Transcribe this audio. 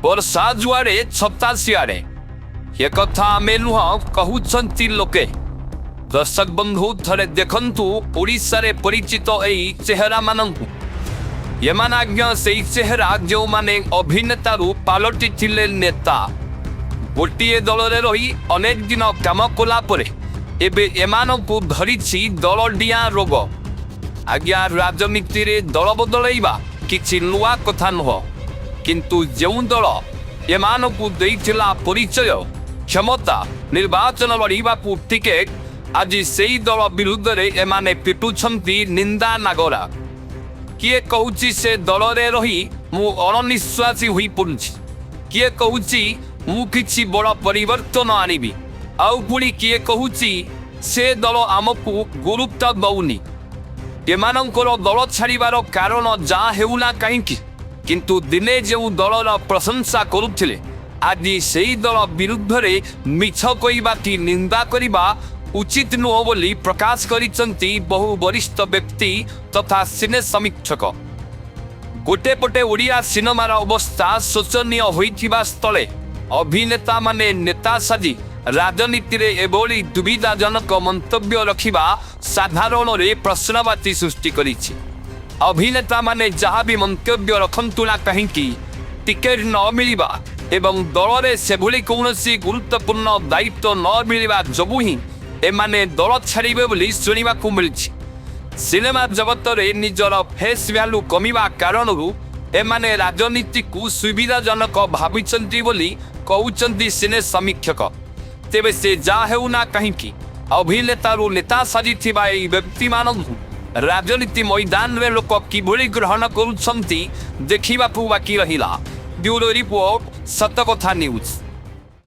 ବର୍ଷା ଯୁଆଡ଼େ ଛତା ସିଆଡ଼େ ଏ କଥା ଆମେ ନୁହଁ କହୁଛନ୍ତି ଲୋକେ। ଦର୍ଶକ ବନ୍ଧୁ ଥରେ ଦେଖନ୍ତୁ ଓଡ଼ିଶାରେ ପରିଚିତ ଏଇ ଚେହେରାମାନଙ୍କୁ। ଏମାନେ ଆଜ୍ଞା ସେଇ ଚେହେରା ଯେଉଁମାନେ ଅଭିନେତାରୁ ପାଲଟିଥିଲେ ନେତା। ଗୋଟିଏ ଦଳରେ ରହି ଅନେକ ଦିନ କାମ କଲା ପରେ ଏବେ ଏମାନଙ୍କୁ ଧରିଛି ଦଳଡିଆଁ ରୋଗ। ଆଜ୍ଞା ରାଜନୀତିରେ ଦଳ ବଦଳାଇବା କିଛି ନୂଆ କଥା ନୁହଁ, କିନ୍ତୁ ଯେଉଁ ଦଳ ଏମାନଙ୍କୁ ଦେଇଥିଲା ପରିଚୟ, କ୍ଷମତା, ନିର୍ବାଚନ ଲଢ଼ିବାକୁ ଟିକେଟ, ଆଜି ସେଇ ଦଳ ବିରୁଦ୍ଧରେ ଏମାନେ ପିଟୁଛନ୍ତି ନିନ୍ଦା ନାଗରା। କିଏ କହୁଛି ସେ ଦଳରେ ରହି ମୁଁ ଅଣନିଶ୍ୱାସୀ ହୋଇପଡ଼ୁଛି, କିଏ କହୁଛି ମୁଁ କିଛି ବଡ଼ ପରିବର୍ତ୍ତନ ଆଣିବି, ଆଉ ପୁଣି କିଏ କହୁଛି ସେ ଦଳ ଆମକୁ ଗୁରୁତ୍ୱ ଦେଉନି। ଏମାନଙ୍କର ଦଳ ଛାଡ଼ିବାର କାରଣ ଯାହା ହେଉନା କାହିଁକି, କିନ୍ତୁ ଦିନେ ଯେଉଁ ଦଳର ପ୍ରଶଂସା କରୁଥିଲେ ଆଜି ସେଇ ଦଳ ବିରୁଦ୍ଧରେ ମିଛ କହିବା କି ନିନ୍ଦା କରିବା ଉଚିତ ନୁହଁ ବୋଲି ପ୍ରକାଶ କରିଛନ୍ତି ବହୁ ବରିଷ୍ଠ ବ୍ୟକ୍ତି ତଥା ସିନେ ସମୀକ୍ଷକ। ଗୋଟେ ପଟେ ଓଡ଼ିଆ ସିନେମାର ଅବସ୍ଥା ଶୋଚନୀୟ ହୋଇଥିବା ସ୍ଥଳେ ଅଭିନେତାମାନେ ନେତା ସାଜି ରାଜନୀତିରେ ଏଭଳି ଦୁବିଧାଜନକ ମନ୍ତବ୍ୟ ରଖିବା ସାଧାରଣରେ ପ୍ରଶ୍ନବାଚୀ ସୃଷ୍ଟି କରିଛି। ଅଭିନେତାମାନେ ଯାହା ବି ମନ୍ତବ୍ୟ ରଖନ୍ତୁ ନା କାହିଁକି, ଟିକେଟ ନ ମିଳିବା ଏବଂ ଦଳରେ ସେଭଳି କୌଣସି ଗୁରୁତ୍ୱପୂର୍ଣ୍ଣ ଦାୟିତ୍ୱ ନ ମିଳିବା ଯୋଗୁଁ ହିଁ ଏମାନେ ଦଳ ଛାଡ଼ିବେ ବୋଲି ଶୁଣିବାକୁ ମିଳିଛି। ସିନେମା ଜଗତରେ ନିଜର ଫେସ୍ ଭ୍ୟାଲୁ କମିବା କାରଣରୁ ଏମାନେ ରାଜନୀତିକୁ ସୁବିଧାଜନକ ଭାବିଛନ୍ତି ବୋଲି କହୁଛନ୍ତି ସିନେ ସମୀକ୍ଷକ। ତେବେ ସେ ଯାହା ହେଉନା କାହିଁକି ଅଭିନେତାରୁ ନେତା ସାଜିଥିବା ଏହି ବ୍ୟକ୍ତିମାନଙ୍କୁ ରାଜନୀତି ମଇଦାନରେ ଲୋକ କିଭଳି ଗ୍ରହଣ କରୁଛନ୍ତି ଦେଖିବାକୁ ବାକି ରହିଲା। ବ୍ୟୁରୋ ରିପୋର୍ଟ, ସତକଥା ନ୍ୟୁଜ୍।